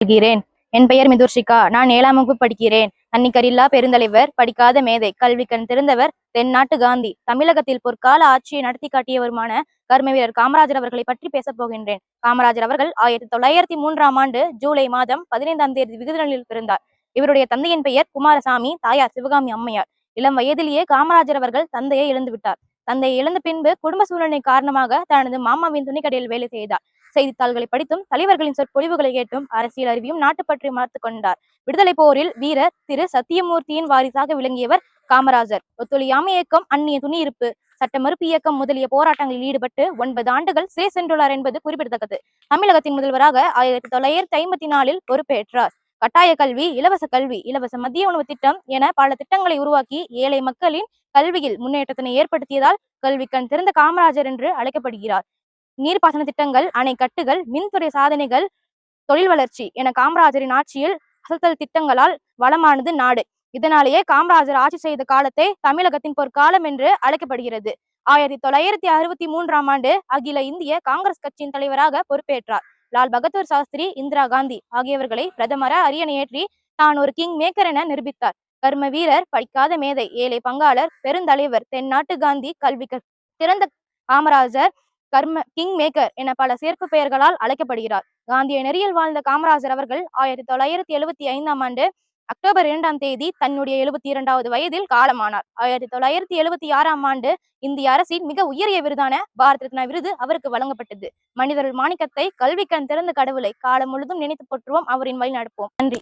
சொல்கிறேன். என் பெயர் மிதுர்ஷிகா. நான் 7ஆம் வகுப்பு படிக்கிறேன். அன்னிக்கரில்லா பெருந்தலைவர், படிக்காத மேதை, கல்விக்கண் திறந்தவர், தென்னாட்டு காந்தி, தமிழகத்தில் பொற்கால ஆட்சியை நடத்தி காட்டியவருமான கர்ம வீரர் காமராஜர் அவர்களை பற்றி பேசப் போகின்றேன். காமராஜர் அவர்கள் 1903ஆம் ஆண்டு ஜூலை மாதம் 15ஆம் தேதி விருதுநகரில் பிறந்தார். இவருடைய தந்தையின் பெயர் குமாரசாமி, தாயார் சிவகாமி அம்மையார். இளம் வயதிலேயே காமராஜர் அவர்கள் தந்தையை இழந்து விட்டார். தந்தையை இழந்த பின்பு குடும்ப சூழ்நிலை காரணமாக தனது மாமாவின் துணிக்கடையில் வேலை செய்தார். செய்தித்தாள்களை படித்தும் தலைவர்களின் சொற்பொழிவுகளை கேட்டும் அரசியல் அறிவியும் நாட்டுப்பற்றி வளர்த்துக் கொண்டார். விடுதலை போரில் வீரர் திரு சத்தியமூர்த்தியின் வாரிசாக விளங்கியவர் காமராஜர். ஒத்துழையாமை இயக்கம், அந்நிய துணியிருப்பு, சட்ட மறுப்பு இயக்கம் முதலிய போராட்டங்களில் ஈடுபட்டு 9 ஆண்டுகள் சிறை சென்றுள்ளார் என்பது குறிப்பிடத்தக்கது. தமிழகத்தின் முதல்வராக 1954இல் பொறுப்பேற்றார். கட்டாய கல்வி, இலவச கல்வி, இலவச மதிய உணவு திட்டம் என பல திட்டங்களை உருவாக்கி ஏழை மக்களின் கல்வியில் முன்னேற்றத்தினை ஏற்படுத்தியதால் கல்விக்கண் திறந்த காமராஜர் என்று அழைக்கப்படுகிறார். நீர்ப்பாசன திட்டங்கள், அணைக்கட்டுகள், மின்துறை சாதனைகள், தொழில் வளர்ச்சி என காமராஜரின் ஆட்சியில் அசத்தல் திட்டங்களால் வளமானது நாடு. இதனாலேயே காமராஜர் ஆட்சி செய்த காலத்தை தமிழகத்தின் பொற்காலம் என்று அழைக்கப்படுகிறது. 1963ஆம் ஆண்டு அகில இந்திய காங்கிரஸ் கட்சியின் தலைவராக பொறுப்பேற்றார். லால் பகதூர் சாஸ்திரி, இந்திரா காந்தி ஆகியவர்களை பிரதமர அரியணையேற்றி தான் ஒரு கிங் மேக்கர் என நிரூபித்தார். கர்ம வீரர், படிக்காத மேதை, ஏழை பங்காளர், பெருந்தலைவர், தென்னாட்டு காந்தி, கல்வி திறந்த காமராஜர், கிங் மேக்கர் என பல சிறப்பு பெயர்களால் அழைக்கப்படுகிறார். காந்திய நெறியில் வாழ்ந்த காமராஜர் அவர்கள் 1975ஆம் ஆண்டு அக்டோபர் 2ஆம் தேதி தன்னுடைய 72வது வயதில் காலமானார். 1976ஆம் ஆண்டு இந்திய அரசின் மிக உயரிய விருதான பாரத் ரத்னா விருது அவருக்கு வழங்கப்பட்டது. மனிதர்கள் மாணிக்கத்தை, கல்விக்கண் திறந்த கடவுளை காலம் முழுதும் நினைத்து போற்றுவோம், அவரின் வழி நடப்போம். நன்றி.